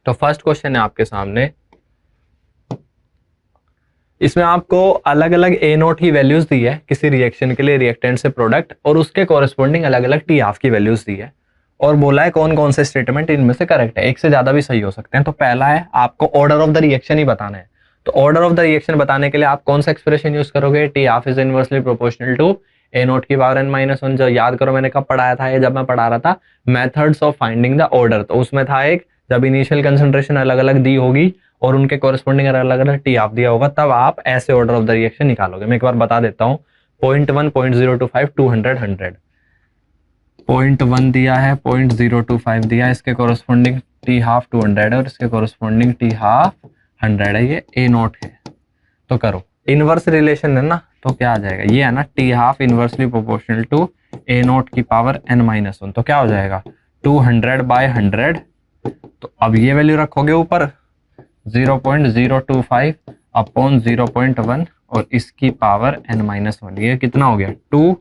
तो first question है आपके सामने, इसमें आपको अलग अलग ए नोट की वैल्यूज दी है किसी रिएक्शन के लिए रिएक्टेंट से प्रोडक्ट, और उसके कॉरेस्पॉन्डिंग अलग अलग टी हाफ की वैल्यूज दी है, और बोला है कौन कौन से स्टेटमेंट इनमें से करेक्ट है। एक से ज्यादा भी सही हो सकते हैं। तो पहला है आपको ऑर्डर ऑफ द रिएक्शन ही बताना है। तो ऑर्डर ऑफ द रिएक्शन बताने के लिए आप कौन सा एक्सप्रेशन यूज करोगे, T half is inversely proportional to A nought की पावर n-1। जो याद करो मैंने कब पढ़ाया था, ये जब मैं पढ़ा रहा था methods of finding the order, तो उसमें था एक, जब इनिशियल कंसंट्रेशन अलग अलग दी होगी और उनके कॉरेस्पॉन्डिंग अलग अलग टी हाफ दिया होगा, तब आप ऐसे ऑर्डर ऑफ द रिएक्शन निकालोगे। मैं एक बार बता देता हूँ, 0.1, 0.025, 200, 100। 0.1 दिया है, 0.025 दिया है, इसके कॉरेस्पॉन्डिंग टी हाफ 200 है और इसके कॉरेस्पॉन्डिंग टी हाफ 100 है। ये ए नोट है। तो करो, इनवर्स रिलेशन है ना, तो क्या आ जाएगा, ये है ना T half inversely proportional to A nought की पावर n-1। तो क्या हो जाएगा 200/100। तो अब ये वैल्यू रखोगे ऊपर 0.025 अपॉन 0.1 और इसकी पावर n-1। ये कितना हो गया 2,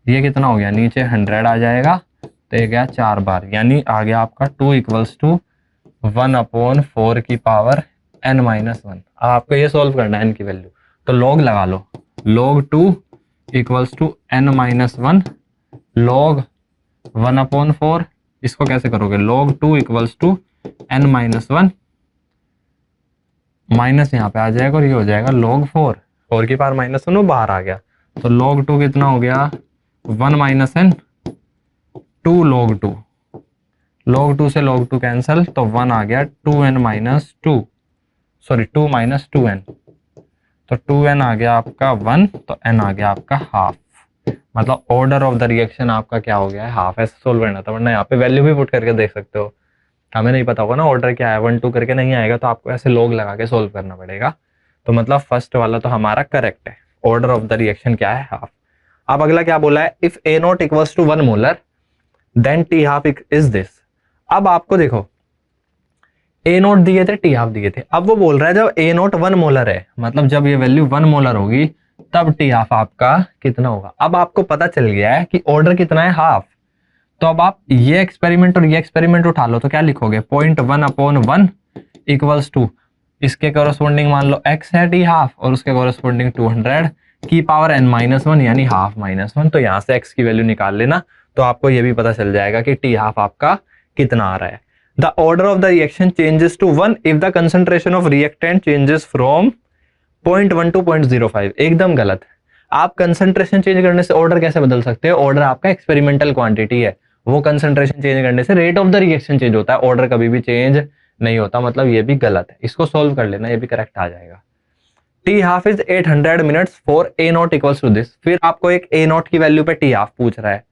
ये कितना हो गया नीचे 100 आ जाएगा, तो ये गया 4 बार, यानी आ गया आपका 2 = 1/4 की पावर n-1। अब आपको ये सॉल्व करना है n की वैल्यू, तो log लगा लो, log 2 = n-1 log 1/4। इसको कैसे करोगे, log 2 = n-1 माइनस यहाँ पे आ जाएगा और ये हो जाएगा log 4, 4 की पावर -1 वो बाहर आ गया। तो log 2 कितना हो गया 1 - n 2 log 2, log 2 से log 2 कैंसिल, तो 1 आ गया 2n-2, सॉरी 2 - 2n, तो 2n आ गया आपका 1, तो n आ गया आपका हाफ। मतलब ऑर्डर ऑफ द रिएक्शन आपका क्या हो गया है हाफ। ऐसे सोल्व करना था, वरना यहाँ पे वैल्यू भी पुट करके देख सकते हो। हमें नहीं पता होगा ना ऑर्डर क्या है, 1 2 करके नहीं आएगा, तो आपको ऐसे log लगा के सोल्व करना पड़ेगा। तो मतलब फर्स्ट वाला तो हमारा करेक्ट है, ऑर्डर ऑफ द रिएक्शन क्या है हाफ। अब अगला क्या बोला है, if A nought equals to 1 molar then T half is this. अब आपको देखो ए नोट दिए थे, टी हाफ दिए थे, अब वो बोल रहा है जब ए नोट 1 मोलर है, मतलब जब ये वैल्यू 1 मोलर होगी तब टी हाफ आपका कितना होगा। अब आपको पता चल गया है कि ऑर्डर कितना है हाफ, तो अब आप ये एक्सपेरिमेंट और ये एक्सपेरिमेंट उठा लो, तो क्या लिखोगे 0.1/1 इक्वल्स टू इसके कॉरेस्पॉन्डिंग मान लो x है टी हाफ और उसके कॉरेस्पॉन्डिंग 200 की पावर n-1 यानी हाफ -1। तो यहां से x की वैल्यू निकाल लेना, तो आपको ये भी पता चल जाएगा कि टी हाफ आपका कितना आ रहा है। The order of the reaction changes to 1 if the concentration of reactant changes from 0.1 to 0.05। एकदम गलत। आप कंसंट्रेशन चेंज करने से ऑर्डर कैसे बदल सकते हो, ऑर्डर आपका एक्सपेरिमेंटल क्वांटिटी है, वो कंसंट्रेशन चेंज करने से rate of the reaction change होता है, ऑर्डर कभी भी चेंज नहीं होता। मतलब ये भी गलत है, इसको सोल्व कर लेना, ये भी करेक्ट आ जाएगा। T half is 800 minutes for A nought equals to this. फिर आपको एक ए नॉट की वैल्यू पे टी हाफ पूछ रहा है,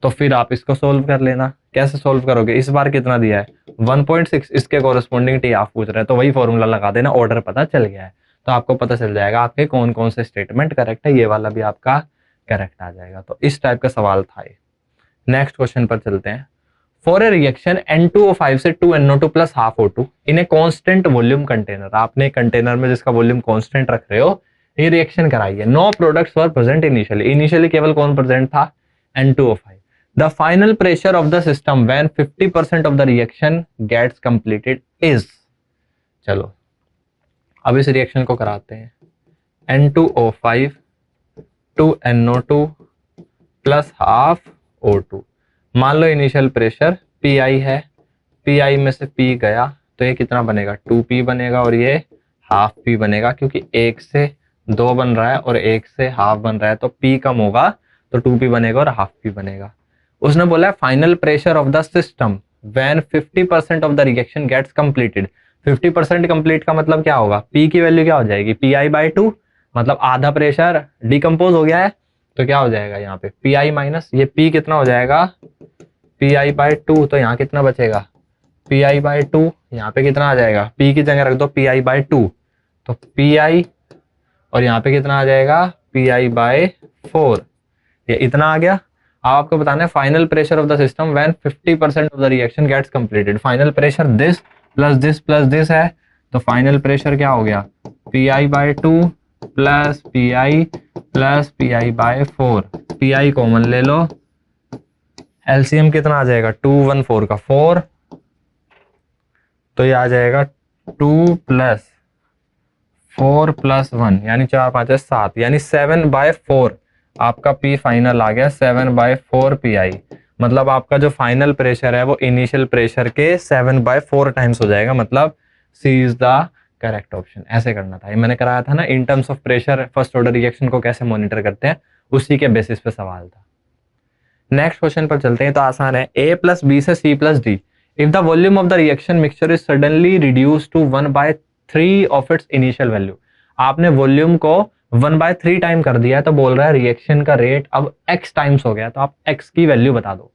तो फिर आप इसको सोल्व कर लेना। कैसे सोल्व करोगे, इस बार कितना दिया है 1.6, इसके कॉरेस्पॉन्डिंग टी हाफ पूछ रहा है, तो वही फॉर्मूला लगा देना, ऑर्डर पता चल गया है। तो आपको पता चल जाएगा आपके कौन कौन से स्टेटमेंट करेक्ट है, ये वाला भी आपका करेक्ट आ जाएगा। तो इस टाइप का सवाल था ये। नेक्स्ट क्वेश्चन पर चलते हैं। फॉर ए रिएक्शन N2O5 से 2NO2 plus half O2 in a constant volume container, आपने कंटेनर में जिसका वॉल्यूम कांस्टेंट रख रहे हो, ये रिएक्शन कराई है। No products were present initially, initially केवल कौन प्रेजेंट था N2O5। The final pressure of the system when 50% of the reaction gets completed is. चलो अब इस रिएक्शन को कराते हैं। N2O5 2NO2 plus half O2। मान लो इनिशियल प्रेशर Pi है, Pi में से P गया तो ये कितना बनेगा 2P बनेगा और ये हाफ P बनेगा, क्योंकि 1 से 2 बन रहा है और 1 से हाफ बन रहा है, तो P कम होगा तो 2P बनेगा और हाफ P बनेगा। उसने बोला है final pressure of the system when 50% of the reaction gets completed. 50% complete का मतलब क्या होगा, P की वैल्यू क्या हो जाएगी Pi/2, मतलब आधा प्रेशर डिकम्पोज हो गया है, तो क्या हो जाएगा यहाँ पे Pi माइनस ये P कितना हो जाएगा Pi/2, तो यहाँ कितना बचेगा Pi/2, यहाँ पे कितना आ जाएगा P की जगह रख दो Pi/2, तो Pi और यहाँ पे कितना आ जाएगा Pi/4, ये इतना आ गया। अब आपको बताना है final pressure of the system when 50% of the reaction gets completed. Final pressure this plus this plus this है, तो फाइनल प्रेशर क्या हो गया Pi/2 plus Pi plus Pi/4। Pi common ले लो, एलसीएम कितना आ जाएगा 2 1 4 का 4 तो ये आ जाएगा 2 + 4 + 1 यानी 4 5 है 7 यानी 7/4 आपका पी फाइनल आ गया 7/4 PI। मतलब आपका जो फाइनल प्रेशर है वो इनिशियल प्रेशर के 7/4 टाइम्स हो जाएगा। मतलब सी इज द करेक्ट ऑप्शन। ऐसे करना था, ये मैंने कराया था ना in terms of pressure first order reaction को कैसे मॉनिटर करते हैं, उसी के बेसिस पे सवाल था। नेक्स्ट क्वेश्चन पर चलते हैं, तो आसान है। A + B से C + D if the volume of the reaction mixture is suddenly reduce to 1/3 of its initial value. आपने वॉल्यूम को 1/3 टाइम कर दिया है, तो बोल रहा है रिएक्शन का रेट अब x टाइम्स हो गया, तो आप x की वैल्यू बता दो।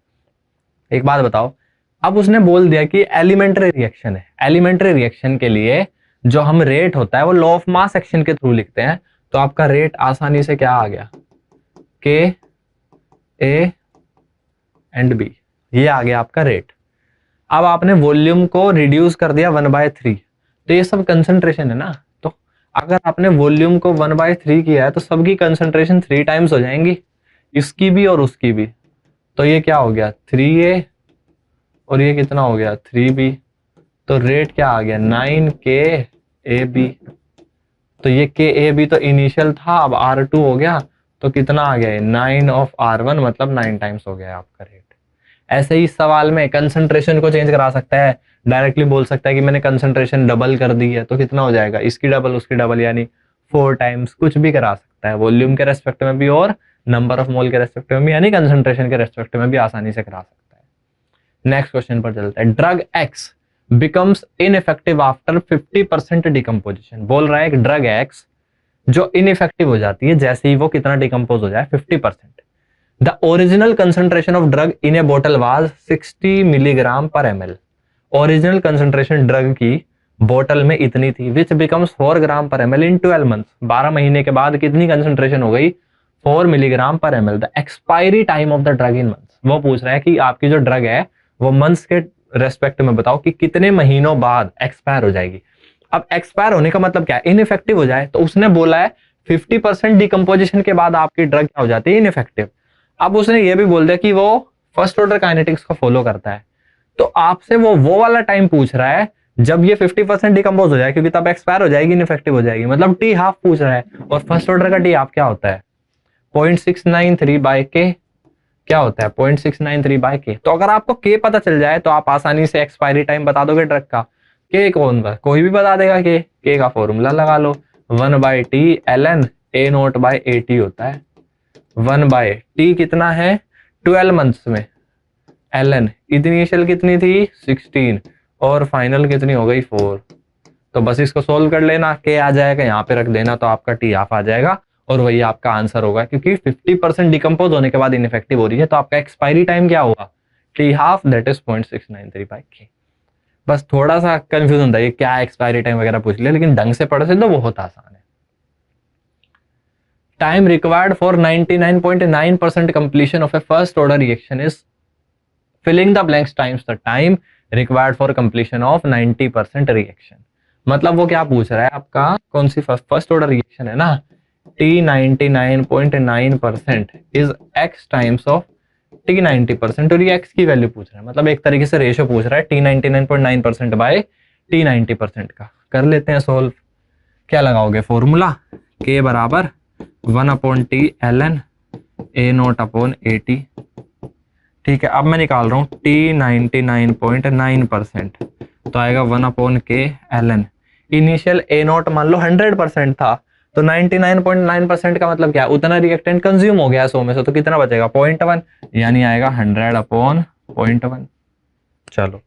एक बात बताओ, अब उसने बोल दिया कि एलिमेंट्री रिएक्शन है। एलिमेंट्री रिएक्शन के लिए जो हम रेट होता है वो लॉ ऑफ मास एक्शन के थ्रू लिखते हैं। तो आपका रेट आसानी से क्या आ गया, K A एंड B, ये आ गया आपका रेट। अब आपने वॉल्यूम को रिड्यूस कर दिया 1/3, तो ये सब कंसंट्रेशन है ना। तो अगर आपने वॉल्यूम को 1/3 किया है तो सबकी कंसंट्रेशन 3 टाइम्स हो जाएंगी, इसकी भी और उसकी भी। तो ये क्या हो गया 3A और ये कितना हो गया 3B। तो रेट क्या आ गया 9KAB। तो ये KAB तो इनिशियल था, अब R2 हो गया, तो कितना आ गया 9/R1 मतलब 9 टाइम्स हो गया आपका रेट। ऐसे ही सवाल में कंसंट्रेशन को चेंज करा सकता है, डायरेक्टली बोल सकता है कि मैंने कंसंट्रेशन डबल कर दी है, तो कितना हो जाएगा इसकी डबल उसकी डबल यानी 4 टाइम्स। कुछ भी करा सकता है, वॉल्यूम के रेस्पेक्ट में भी और नंबर ऑफ मोल के रेस्पेक्ट में भी, यानी कंसंट्रेशन के रेस्पेक्ट में भी आसानी से करा सकता है। नेक्स्ट क्वेश्चन पर चलते हैं। Drug x becomes ineffective after 50% decomposition. बोल रहा है एक ड्रग एक्स जो इनइफेक्टिव हो जाती है जैसे ही वो कितना डिकम्पोज हो जाए 50%। The original concentration of drug in A bottle was 60 milligram पर ml। ओरिजिनल कंसंट्रेशन ड्रग की बोतल में इतनी थी, विच बिकम्स 4 ग्राम पर ml इन 12 मंथ्स। 12 महीने के बाद कितनी कंसंट्रेशन हो गई 4 मिलीग्राम पर ml। The expiry time of the drug in months. वो पूछ रहा है कि आपकी जो ड्रग है वो मंथ्स के रेस्पेक्ट में बताओ कि कितने महीनों बाद एक्सपायर हो जाएगी। अब एक्सपायर होने का मतलब क्या है, इनइफेक्टिव हो जाए। तो उसने बोला है 50% डिकम्पोजिशन के बाद आपकी ड्रग क्या हो जाती है इनइफेक्टिव। अब उसने ये भी बोल दिया कि वो फर्स्ट ऑर्डर काइनेटिक्स को फॉलो करता है, तो आपसे वो वाला टाइम पूछ रहा है जब ये 50% डिकम्पोज हो जाए, क्योंकि तब एक्सपायर हो जाएगी, इनइफेक्टिव हो जाएगी। मतलब टी हाफ पूछ रहा है, और फर्स्ट ऑर्डर का टी हाफ क्या होता है 0.693/K। क्या होता है 0.693/K। तो अगर आपको K पता चल जाए तो आप आसानी से एक्सपायरी टाइम बता दोगे ड्रग का। K कौन बा कोई भी बता देगा, K का फॉर्मूला लगा लो 1/T ln A0/AT होता है। 1/T कितना है 12 मंथ्स में, ln इनिशियल कितनी थी 16 और फाइनल कितनी हो गई 4। तो बस इसको सोल्व कर लेना, K आ जाएगा यहाँ पे रख देना, तो आपका T हाफ आ जाएगा और वही आपका आंसर होगा। क्योंकि 50% डिकम्पोज होने के बाद इनइफेक्टिव हो रही है, तो आपका एक्सपायरी टाइम क्या होगा T half that is 0.693/K। बस थोड़ा सा कंफ्यूजन था ये क्या एक्सपायरी टाइम वगैरह पूछ लिया, लेकिन ढंग से पढ़े से तो बहुत आसान है। Time required for 99.9% completion of a first order reaction is filling the blanks times the time required for completion of 90% reaction। मतलब वो क्या पूछ रहा है आपका, कौन सी फर्स्ट ऑर्डर रिएक्शन है ना, T 99.9% is x times of T 90%, और ये x की वैल्यू पूछ रहा है। मतलब एक तरीके से रेशियो पूछ रहा है T 99.9% बाय T 90% का। कर लेते हैं सोल्व। क्या लगाओगे फॉर्मूला, K बराबर 1/T ln A0/AT। ठीक है, अब मैं निकाल रहा हूँ T 99.9%, तो आएगा 1/K ln इनिशियल A0 मान लो 100% था, तो 99.9% का मतलब क्या, उतना रिएक्टेंट कंज्यूम हो गया 100 में से, तो कितना बचेगा 0.1, यानी आएगा 100/0.1। चलो,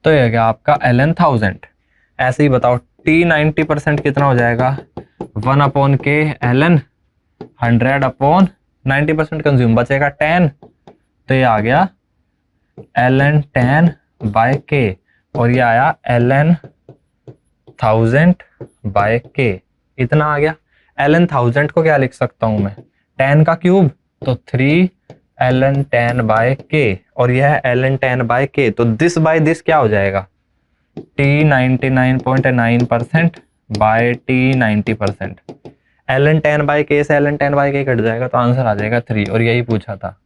तो ये गया आपका ln 1000। ऐसे ही बताओ T 90% कितना हो जाएगा 1/K ln 100/90% कंज्यूम, बचेगा 10, तो ये आ गया ln 10/K, और ये आया ln 1000/K। इतना आ गया। ln 1000 को क्या लिख सकता हूं मैं 10 का क्यूब, तो 3 ln 10/K, और यह है ln 10/K, तो दिस बाय दिस क्या हो जाएगा T 99.9% bye T 90%। ln 10/K से ln 10/K कट जाएगा, तो आंसर आ जाएगा 3, और यही पूछा था,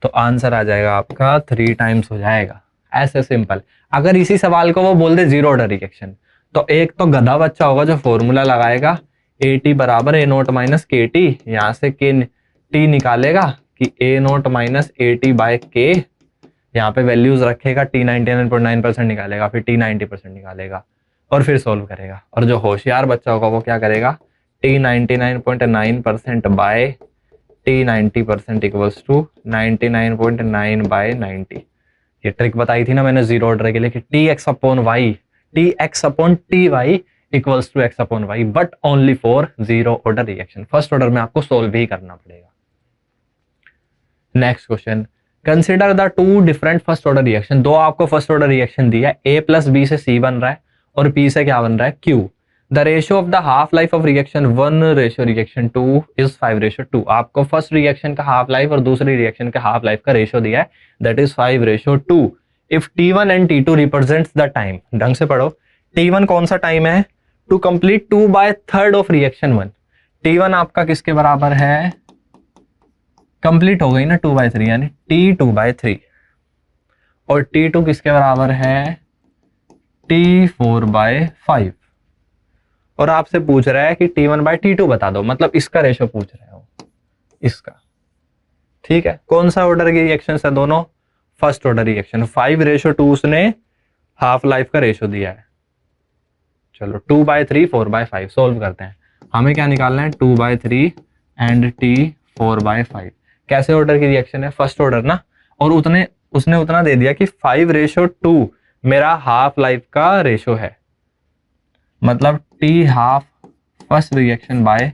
तो आंसर आ जाएगा आपका 3 टाइम्स हो जाएगा। ऐसे सिंपल। अगर इसी सवाल को वो बोल दे जीरो ऑर्डर रिएक्शन, तो एक तो गधा बच्चा होगा जो फॉर्मूला लगाएगा ए टी बराबर A naught minus K T, यहाँ से के टी निकालेगा कि A naught minus A T by K, यहाँ पे वैल्यूज रखेगा, टी 99.9% निकालेगा, फिर टी 90% निकालेगा और फिर सोल्व करेगा। और जो होशियार बच्चा होगा वो क्या करेगा, T 99.9% by T 90% equals to 99.9 by 90। ये ट्रिक बताई थी ना मैंने जीरो ऑर्डर के लिए कि T X upon Y, T X upon T Y equals to X upon Y, but only for zero order reaction. First order में आपको सोल्व ही करना पड़ेगा। Next question, consider the two different first order reaction. दो आपको first order reaction दिया है, ए plus B से सी बन रहा है और पी से क्या बन रहा है, Q. The ratio of the half life of reaction 1 ratio reaction 2 is 5 ratio 2। आपको फर्स्ट रिएक्शन का हाफ लाइफ और दूसरी रिएक्शन का हाफ लाइफ का रेशियो दिया है, that is 5 ratio 2। If T1 and T2 represents the time, ढंग से पढ़ो, T1 कौन सा टाइम है, to complete 2/3 of reaction 1। T1 आपका किसके बराबर है, कंप्लीट हो गई ना 2/3, यानी T2/3, और T2 किसके बराबर है, T4/5। और आपसे पूछ रहा है कि T1/T2 बता दो, मतलब इसका रेशो पूछ रहे हो, इसका। ठीक है, कौन सा ऑर्डर की रिएक्शन है दोनों, फर्स्ट ऑर्डर रिएक्शन। 5 रेशो 2 उसने हाफ लाइफ का रेशो दिया है। चलो 2/3 4/5 सोल्व करते हैं। हमें क्या निकालना है, 2/3 एंड T4/5। कैसे ऑर्डर की रिएक्शन है, फर्स्ट ऑर्डर ना, और उसने उतना दे दिया कि 5 रेशो 2 मेरा हाफ लाइफ का रेशो है, मतलब T half first reaction by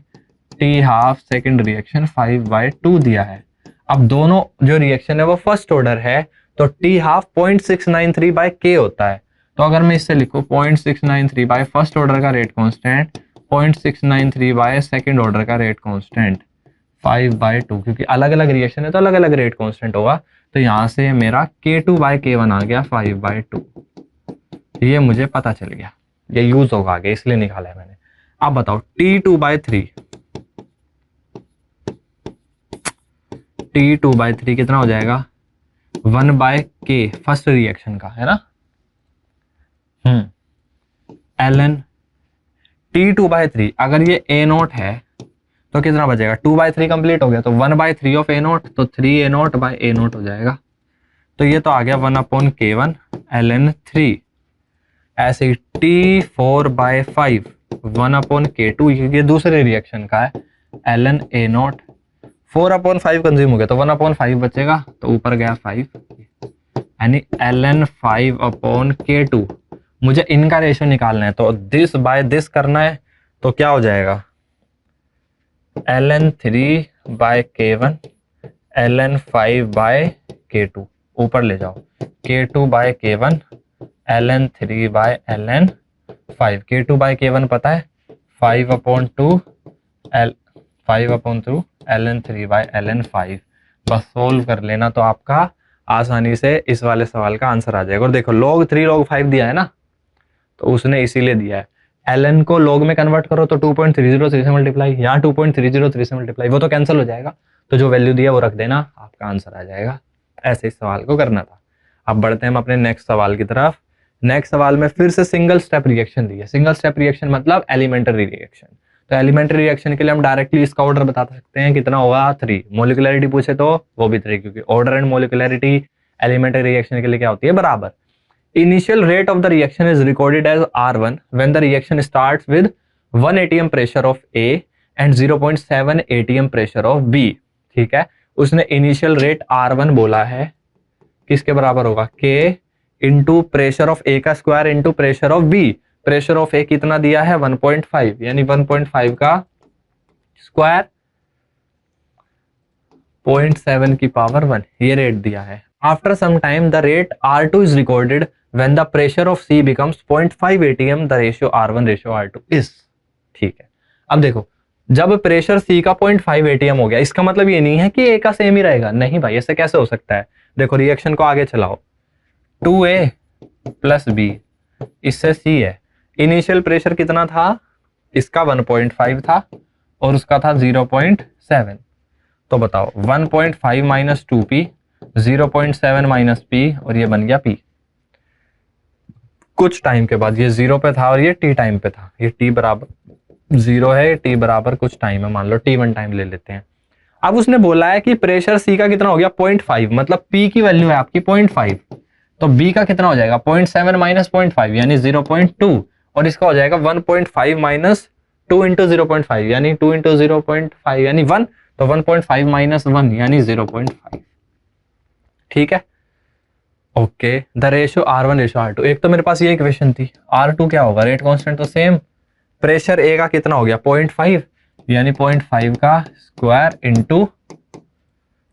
T half second reaction 5/2 दिया है। अब दोनों जो रिएक्शन है वो फर्स्ट ऑर्डर है, तो टी हाफ 0.693 बाय के होता है। तो अगर मैं इससे लिखूं 0.693 बाय फर्स्ट ऑर्डर का rate constant, 0.693 by second order का रेट कांस्टेंट 5/2, क्योंकि अलग अलग रिएक्शन है तो अलग अलग रेट कांस्टेंट होगा। तो यहां से मेरा K2/K1 आ गया 5/2। ये मुझे पता चल गया, ये यूज होगा आगे, इसलिए निकाला है मैंने। अब बताओ T2/3 कितना हो जाएगा, 1/K फर्स्ट रिएक्शन का है ना, ln T2/3। अगर ये A0 है तो कितना बचेगा, 2/3 कंप्लीट हो गया, तो 1/3 ऑफ A0, तो 3A0/A0 हो जाएगा। तो ये तो आ गया 1/K1 ln 3। ऐसे ही T4/5 1/K2, ये दूसरे रिएक्शन का है, ln A0। 4/5 कंज्यूम हो गया तो 1/5 बचेगा, तो ऊपर गया 5, यानी ln 5/K2। मुझे इनका रेशियो निकालना है, तो दिस बाय दिस करना है, तो क्या हो जाएगा, ln 3/K1 ln 5/K2, ऊपर ले जाओ, K2/K1 ln 3/ln 5। K2/K1 पता है 5/2 ln 3/ln 5। बस सोल्व कर लेना तो आपका आसानी से इस वाले सवाल का आंसर आ जाएगा। और देखो log 3 log 5 दिया है ना, तो उसने इसीलिए दिया है। ln को log में कन्वर्ट करो तो 2.303 से मल्टीप्लाई, यहाँ 2.303 से मल्टीप्लाई, वो तो कैंसिल हो जाएगा, तो जो वैल्यू दिया वो रख देना, आपका आंसर आ जाएगा। ऐसे इस सवाल को करना था। अब बढ़ते हैं हम अपने नेक्स्ट सवाल की तरफ। नेक्स्ट सवाल में फिर से सिंगल स्टेप रिएक्शन दी है। सिंगल स्टेप रिएक्शन मतलब एलिमेंट्री रिएक्शन। तो एलिमेंट्री रिएक्शन के लिए हम डायरेक्टली इसका ऑर्डर बता सकते हैं, कितना होगा 3। मोलिकुलरिटी पूछे तो वो भी 3, क्योंकि order and molecularity elementary reaction के लिए क्या होती है, बराबर। Initial rate of the reaction is recorded as R1 when the reaction starts with 1 atm pressure of A and 0.7 atm pressure of B। ठीक है, उसने इनिशियल रेट R1 बोला है, किसके बराबर होगा, K into pressure of A का square into pressure of B। Pressure of A कितना दिया है 1.5, यानी 1.5 का स्क्वायर 0.7 की पावर 1, ये रेट दिया है। After some time the rate R2 is recorded when the pressure of C becomes 0.5 atm, the ratio R1 ratio R2 is। ठीक है, अब देखो जब प्रेशर C का 0.5 atm हो गया, इसका मतलब ये नहीं है कि A का सेम ही रहेगा, नहीं भाई, ऐसे कैसे हो सकता है। देखो रिएक्शन को आगे चलाओ, 2A प्लस B, इससे C है। इनिशियल प्रेशर कितना था, इसका 1.5 था और उसका था 0.7। तो बताओ 1.5 माइनस 2P, 0.7 माइनस P, और ये बन गया P। कुछ टाइम के बाद, ये 0 पे था और ये t टाइम पे था, ये t बराबर 0 है, t बराबर कुछ टाइम है, मान लो t1 टाइम ले लेते हैं। अब उसने बोला है कि प्रेशर C का कितना हो गया 0.5, मतलब P की वैल्यू है आपकी 0.5, तो B का कितना हो जाएगा 0.7 माइनस 0.5 यानी 0.2, और इसका हो जाएगा 1.5 माइनस 2 इंटू 0.5 यानी 2 इंटू 0.5 यानी 1, तो 1.5 माइनस 1 यानी 0.5। ठीक है, okay. The ratio R1 ratio R2, एक तो मेरे पास ये इक्वेशन थी, R2 क्या होगा, रेट कांस्टेंट तो सेम, प्रेशर A का कितना हो गया 0.5 यानी 0.5 का स्क्वायर इंटू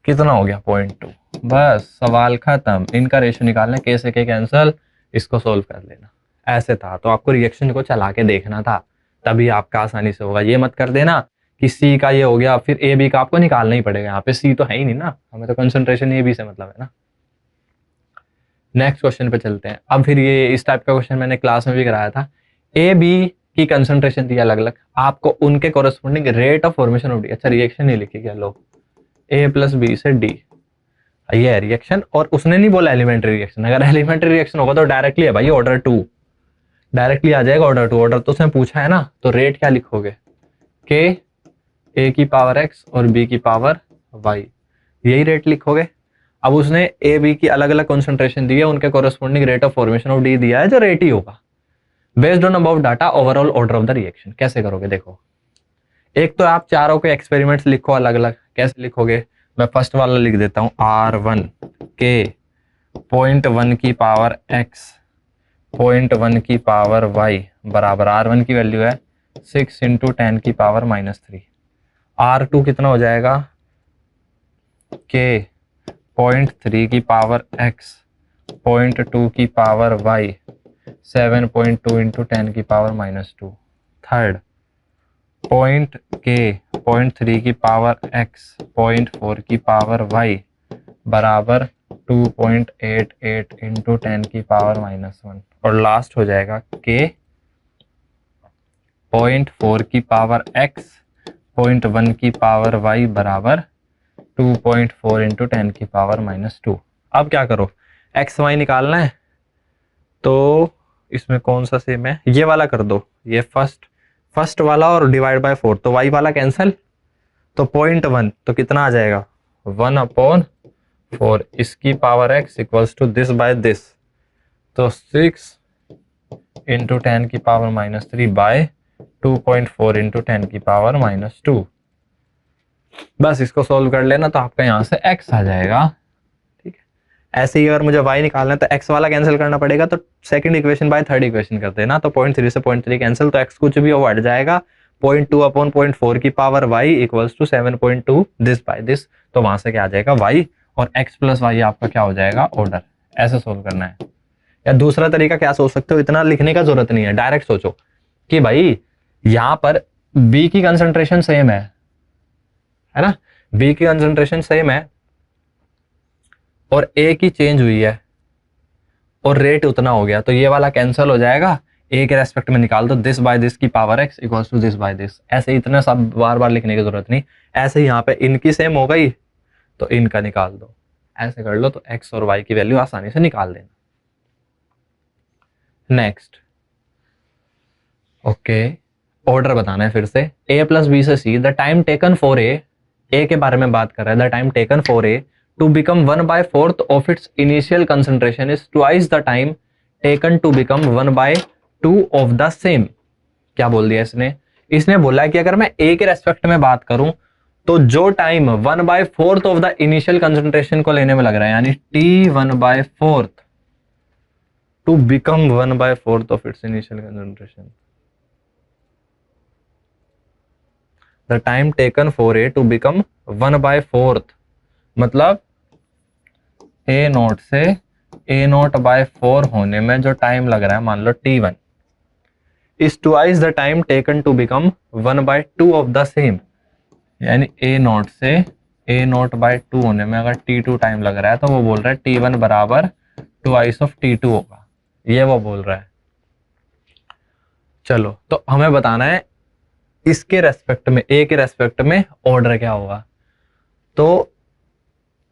कितना हो गया 0.2, बस सवाल खत्म। इनका रेशियो निकालना, K से K कैंसल, इसको सोल्व कर लेना। ऐसे था, तो आपको रिएक्शन को चला के देखना था, तभी आपका आसानी से होगा। ये मत कर देना कि C का ये हो गया फिर A B का आपको निकालना ही पड़ेगा, यहाँ पे C तो है ही नहीं ना, हमें तो कंसंट्रेशन A B से मतलब है ना। नेक्स्ट क्वेश्चन पे चलते हैं। अब फिर ये इस टाइप का क्वेश्चन मैंने क्लास में भी कराया था। ए बी की कंसंट्रेशन थी अलग अलग, आपको उनके corresponding rate of formation of D, अच्छा रिएक्शन नहीं लिखी क्या, लो ए प्लस बी से डी, ये है रिएक्शन। और उसने नहीं बोला एलिमेंट्री रिएक्शन, अगर एलिमेंट्री रिएक्शन होगा तो डायरेक्टली है भाई ऑर्डर 2, डायरेक्टली आ जाएगा ऑर्डर 2। ऑर्डर तो उसने पूछा है ना, तो रेट क्या लिखोगे, के ए की पावर एक्स और बी की पावर वाई, यही रेट लिखोगे। अब उसने ए बी की अलग अलग कॉन्सेंट्रेशन दी है, उनके corresponding rate of formation of D दिया है, जो रेट ही होगा based on about data overall order of the reaction. कैसे करोगे देखो, एक तो आप चारों के एक्सपेरिमेंट्स लिखो अलग अलग, कैसे लिखोगे, मैं फर्स्ट वाला लिख देता हूं, R1 के 0.1 की पावर x 0.1 की पावर y बराबर, R1 की वैल्यू है 6 इंटू 10 की पावर -3, R2 कितना हो जाएगा के 0.3 की पावर x 0.2 की पावर y 7.2 इंटू 10 की पावर -2, थर्ड पॉइंट के 0.3 की पावर x 0.4 की पावर y बराबर 2.88 इंटू 10 की पावर -1, और लास्ट हो जाएगा के 0.4 की पावर x 0.1 की पावर y बराबर 2.4 इंटू 10 की पावर -2। अब क्या करो, एक्स वाई निकालना है, तो इसमें कौन सा सेम है, ये वाला कर दो, ये फर्स्ट वाला और डिवाइड बाय 4, तो y वाला कैंसल, तो 0.1 तो कितना आ जाएगा 1/4, इसकी power x equals to this by this, तो 6 इंटू 10 की पावर -3 बाय 2.4 इंटू 10 की पावर -2। बस इसको सोल्व कर लेना, तो आपका यहाँ से x आ जाएगा। ठीक है, ऐसे ही अगर मुझे y निकालना है तो x वाला कैंसिल करना पड़ेगा, तो second equation by third equation कर देना, तो 0.3 से 0.3 कैंसिल, तो x कुछ भी वो हट जाएगा, 0.2 अपॉन 0.4 की power y equals to 7.2 this by this, तो वहां से क्या आ जाएगा y, और x प्लस वाई आपका क्या हो जाएगा ऑर्डर। ऐसे सोल्व करना है। या दूसरा तरीका क्या सोच सकते हो, इतना लिखने का जरूरत नहीं है, डायरेक्ट सोचो कि भाई यहाँ पर b की कंसंट्रेशन सेम है ना, B की कंसंट्रेशन सेम है और A की चेंज हुई है और रेट उतना हो गया, तो ये वाला कैंसिल हो जाएगा, A के रेस्पेक्ट में निकाल दो, दिस बाय दिस की power x equals to this by this. ऐसे इतना सब बार बार लिखने की जरूरत नहीं, ऐसे ही यहाँ पे इनकी सेम हो गई तो इनका निकाल दो, ऐसे कर लो, तो x और y की वैल्यू आसानी से निकाल देना। नेक्स्ट, ओके, ऑर्डर बताना है फिर से, a प्लस बी से c, the time taken for A के बारे में बात कर रहा है, the time taken for A to become 1/4 of its initial concentration is twice the time taken to become 1/2 of the same. क्या बोल दिया इसने बोला है कि अगर मैं ए के रेस्पेक्ट में बात करूं तो जो time 1/4 of the initial concentration को लेने में लग रहा है, यानी t 1/4 to become 1/4 of its initial concentration, the time taken for A to become 1/4, मतलब ए नोट से ए नोट बाय 4 होने में जो टाइम लग रहा है, मान लो t1, is twice the time taken to become 1/2 of the same, यानी ए नोट से ए नोट बाय 2 होने में अगर t2 टाइम लग रहा है तो वो बोल रहा है t1 बराबर ट्वाइस ऑफ t2 होगा, ये वो बोल रहा है। चलो, तो हमें बताना है इसके रेस्पेक्ट में, ए के रेस्पेक्ट में ऑर्डर क्या होगा। तो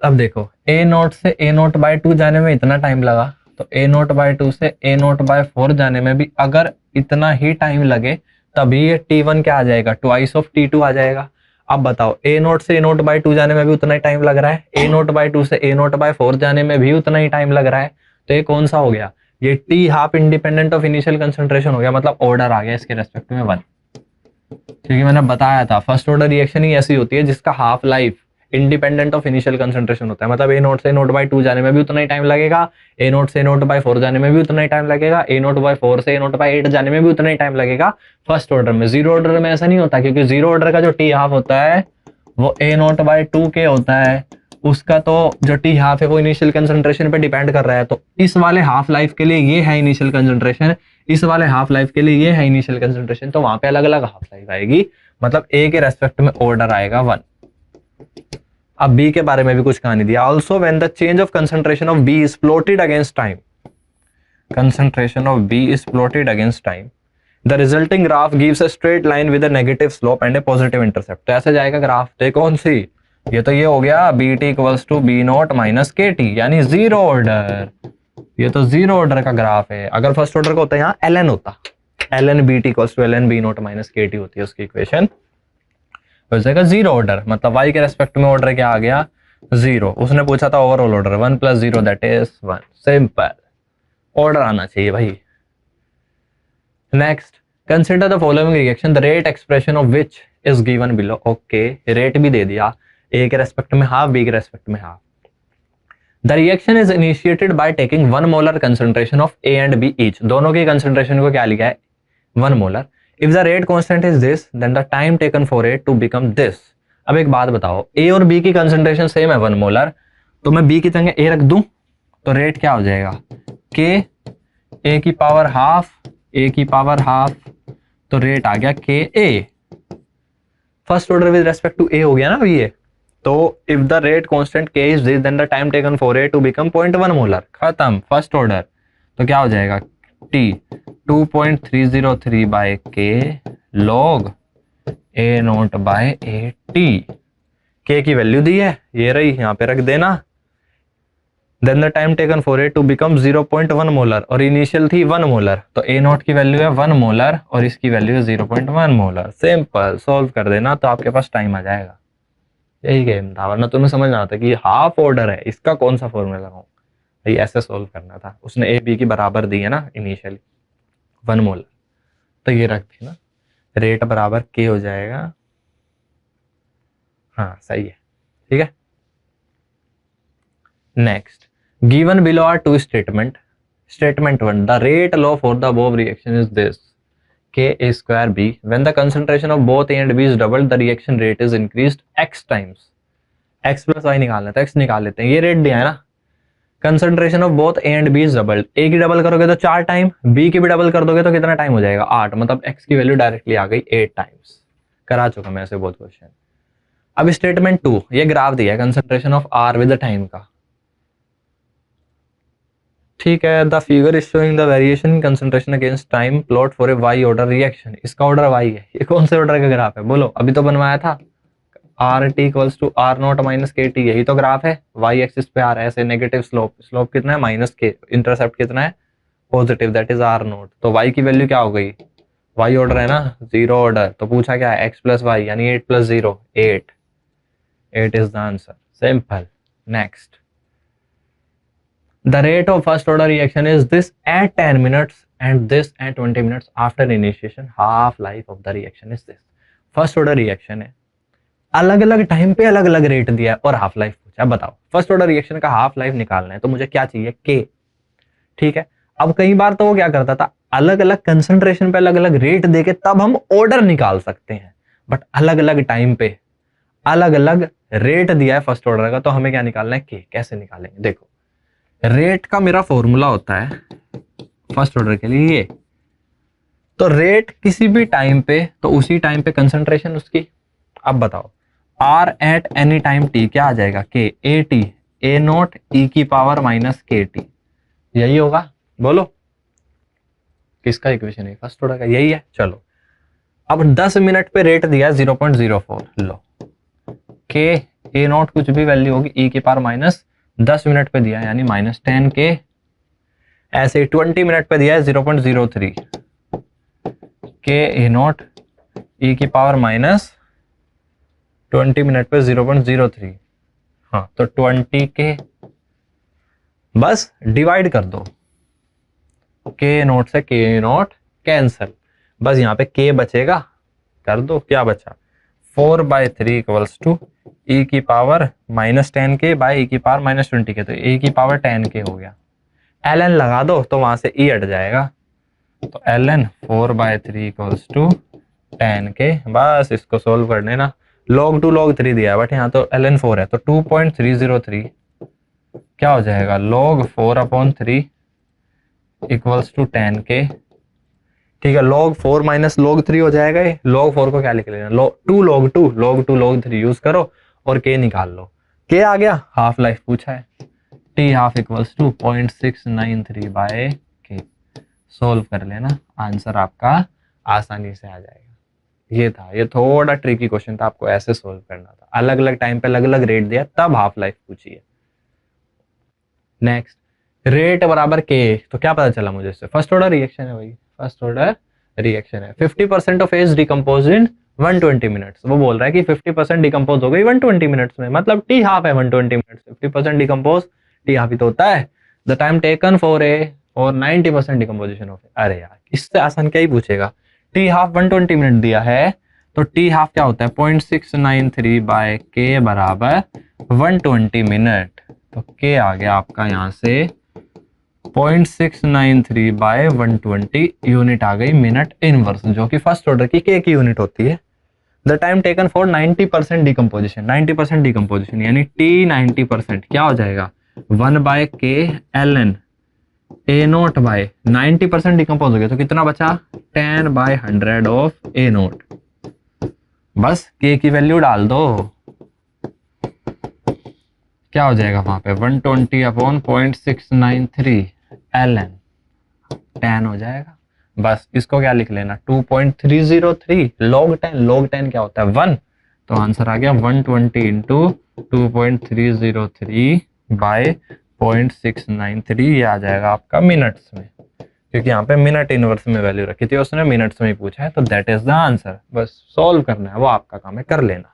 अब देखो, ए नोट से ए नोट बाय 2 जाने में इतना टाइम लगा, तो ए नोट बाय 2 से ए नोट बाय 4 जाने में भी अगर इतना ही टाइम लगे तभी ये T1 क्या आ जाएगा, ट्वाइस ऑफ T2 आ जाएगा। अब बताओ ए नोट से ए नोट बाय 2 जाने में भी उतना ही टाइम लग रहा है, ए नोट बाय 2 से ए नोट बाय 4 जाने में भी उतना ही टाइम लग रहा है, तो ये कौन सा हो गया, ये T half independent of initial concentration हो गया, मतलब ऑर्डर आ गया इसके रेस्पेक्ट में 1। क्योंकि मैंने बताया था फर्स्ट ऑर्डर रिएक्शन ही ऐसी होती है जिसका half life independent of initial concentration होता है, मतलब ए नोट से ए नोट बाय 2 जाने में भी उतना ही टाइम लगेगा, ए नोट से ए नोट बाय 4 जाने में भी उतना ही टाइम लगेगा, ए नोट बाय 4 से ए नोट बाय 8 जाने में भी उतना ही टाइम लगेगा फर्स्ट ऑर्डर में। जीरो ऑर्डर में ऐसा नहीं होता, क्योंकि जीरो ऑर्डर का जो टी हाफ होता है वो ए नोट बाय 2 के होता है, उसका तो जो टी हाफ है वो इनिशियल कंसंट्रेशन पे डिपेंड कर रहा है। तो इस वाले हाफ लाइफ के लिए ये है इनिशियल कंसंट्रेशन, इस वाले हाफ लाइफ के लिए ये है इनिशियल कंसंट्रेशन, तो वहां पे अलग अलग हाफ लाइफ आएगी, मतलब ए के रेस्पेक्ट में ऑर्डर आएगा 1। अब बी के बारे में भी कुछ कहानी दिया, also when the change of concentration of B is plotted against time, concentration of B is plotted against time, the resulting graph gives a straight line with a negative slope and a positive intercept. तो ऐसे जाएगा graph, तो कौन सी, ये तो ये हो गया B T equals to B nought minus K T, यानी जीरो ऑर्डर, ये तो जीरो ऑर्डर का ग्राफ है। अगर फर्स्ट ऑर्डर का होता है यहाँ एल एन होता, L N B T equals to L N B nought minus K T होती है उसकी इक्वेशन, हो जाएगा जीरो ऑर्डर, मतलब वाई के रेस्पेक्ट में ऑर्डर क्या आ गया, जीरो। उसने पूछा था overall order 1 + 0 that is 1, simple, order आना चाहिए भाई। Next, consider the following reaction the rate expression of which is given below. Okay, rate भी दे दिया, ए के रेस्पेक्ट में हाफ, बी के रेस्पेक्ट में half. The reaction is initiated by taking 1 molar concentration of A and B each, दोनों की concentration को क्या लिखा है 1 molar. If the rate constant is this, then the time taken for it to become this। अब एक बात बताओ, A और B की कंसंट्रेशन सेम है 1 मोलर, तो मैं B की जगह A रख दूं तो रेट क्या हो जाएगा K A की पावर हाफ, A की पावर हाफ, तो रेट आ गया K A। First order with respect to A हो गया ना ये, तो if the rate constant K is this, then the time taken for it to become 0.1 molar, खत्म फर्स्ट ऑर्डर। तो क्या हो जाएगा T 2.303 by K log A nought by AT। K की वैल्यू दी है, ये रही, यहाँ पे रख देना। Then the time taken for it to become 0.1 molar, और इनिशियल थी 1 मोलर, तो A नोट की वैल्यू है 1 मोलर और इसकी वैल्यू है 0.1 मोलर। सिंपल, सॉल्व कर देना तो आपके पास टाइम आ जाएगा। यही गेम था, वरना तुम्हें समझना आता कि हाफ ऑर्डर है, इसका कौन सा फॉर्मूला लगाऊं, भाई ऐसे सॉल्व करना था। उसने ए बी की बराबर दी है ना इनिशियली 1 मोलर, तो ये रख दी ना, रेट बराबर के हो जाएगा, हाँ सही है, ठीक है। Next, given below are 2 statement. Statement 1, the rate law for the above reaction is this, K A square B, when the concentration of both A and B is doubled, the reaction rate is increased x times। x plus y निकालना है तो x निकाल लेते हैं, ये rate दिया है ना, concentration of both A and B is doubled, A की डबल करोगे तो 4 टाइम, बी की भी डबल कर दोगे तो कितना टाइम हो जाएगा 8, मतलब x की वैल्यू डायरेक्टली आ गई 8 टाइम्स। करा चुका मैं ऐसे बहुत क्वेश्चन। अब स्टेटमेंट 2, ये ग्राफ दिया है concentration of r with the time का, ठीक है। The figure is showing the variation in concentration against time plot for a Y order reaction. इसका ऑर्डर वाई है, ये कौन से ऑर्डर का ग्राफ है बोलो, अभी तो बनवाया था R T equals to R nought minus K T, यही तो ग्राफ है, वाई एक्सिस पे आ रहा है ऐसे नेगेटिव स्लोप, स्लोप कितना है माइनस के, इंटरसेप्ट कितना है positive, that is R nought. तो वाई की वैल्यू क्या हो गई, वाई ऑर्डर है ना, जीरो ऑर्डर, तो पूछा क्या है एक्स प्लस वाई, यानी 8 + 0 8, 8 is the answer, simple. Next, the rate of first order reaction is this at 10 minutes and this at 20 minutes after initiation, half life of the reaction is this। First order reaction है, अलग अलग time पे अलग अलग rate दिया है और half life पूछा। बताओ फर्स्ट ऑर्डर रिएक्शन का हाफ लाइफ निकालना है तो मुझे क्या चाहिए K, ठीक है। अब कई बार तो वो क्या करता था, अलग अलग कंसंट्रेशन पे अलग अलग रेट देके तब हम ऑर्डर निकाल सकते हैं, बट अलग अलग टाइम पे अलग अलग रेट दिया है फर्स्ट ऑर्डर का, तो हमें क्या निकालना है K। कैसे निकालेंगे, देखो रेट का मेरा फॉर्मूला होता है फर्स्ट ऑर्डर के लिए ये, तो रेट किसी भी टाइम पे तो उसी टाइम पे कंसंट्रेशन उसकी। अब बताओ R at any time t क्या आ जाएगा K A T A note e की पावर माइनस के टी, यही होगा बोलो, किसका इक्वेशन है फर्स्ट ऑर्डर का, यही है। चलो अब 10 मिनट पे रेट दिया है 0.04, लो K A नोट कुछ भी वैल्यू होगी e की पावर माइनस 10 मिनट पे दिया है, यानी -10 K ऐसे ही 20 मिनट पे दिया है 0.03 के ए नॉट ई की पावर माइनस 20 मिनट पे 0.03। हाँ तो 20 के बस डिवाइड कर दो, के नोट से के नोट कैंसल, बस यहाँ पे के बचेगा, कर दो, क्या बचा 4/3 इक्वल्स टू ई की पावर -10 के बाई ई की पावर -20 के, तो ई की पावर 10 के हो गया। ln लगा दो तो वहां से ई हट जाएगा, तो ln 4/3 इक्वल्स टू 10 के, बस इसको सोल्व कर लेना। log 2 log 3 दिया है बट यहाँ तो ln 4 है, तो 2.303 क्या हो जाएगा log 4/3 इक्वल्स टू 10 के। ठीक है, log 4 माइनस log 3 हो जाएगा ये। log 4 को क्या लिख लेना, log 2 log 3 यूज करो और k निकाल लो। k आ गया, हाफ लाइफ पूछा है, t half equals to 0.693 by k। Solve कर लेना, आंसर आपका आसानी से आ जाएगा। ये था, ये थोड़ा ट्रिकी क्वेश्चन था, आपको ऐसे सोल्व करना था, अलग अलग टाइम पे अलग अलग रेट दिया तब हाफ लाइफ पूछी है। नेक्स्ट, रेट बराबर के, तो क्या पता चला मुझे इससे, फर्स्ट ऑर्डर रिएक्शन है भाई, फर्स्ट ऑर्डर रिएक्शन है। 50% of as decompose in 120 minutes, वो बोल रहा है कि 50% डिकम्पोज हो गई 120 मिनट्स में, मतलब टी हाफ है 120 मिनट्स, 50% डिकम्पोज टी हाफ ही तो होता है। द टाइम टेकन फॉर ए और 90% डिकम्पोजिशन ऑफ, अरे यार इससे आसान क्या ही पूछेगा। टी हाफ 120 मिनट दिया है, तो टी हाफ क्या होता है 0.693 बाय के बराबर 120 मिनट, तो के आ गया आपका यहाँ से 0.693 बाय 120, यूनिट आ गई मिनट इनवर्स, जो कि फर्स्ट ऑर्डर की के की यूनिट होती है। The time taken for 90% decomposition, 90% decomposition यानी टी 90% क्या हो जाएगा 1/k ln ए नोट बाय 90% डिकम्पोज हो गया, तो कितना बचा 10/100 ऑफ ए नोट, बस के की वैल्यू डाल दो, क्या हो जाएगा वहां पे 120/0.693 ln 10 हो जाएगा। बस इसको क्या लिख लेना 2.303 log 10 क्या होता है 1, तो आंसर आ गया 120 इंटू 2.303 बाय 0.693, ये आ जाएगा आपका मिनट्स में, क्योंकि यहाँ पे मिनट इनवर्स में वैल्यू रखी थी उसने, मिनट्स में ही पूछा है, तो दैट इज द आंसर। बस सॉल्व करना है, वो आपका काम है, कर लेना।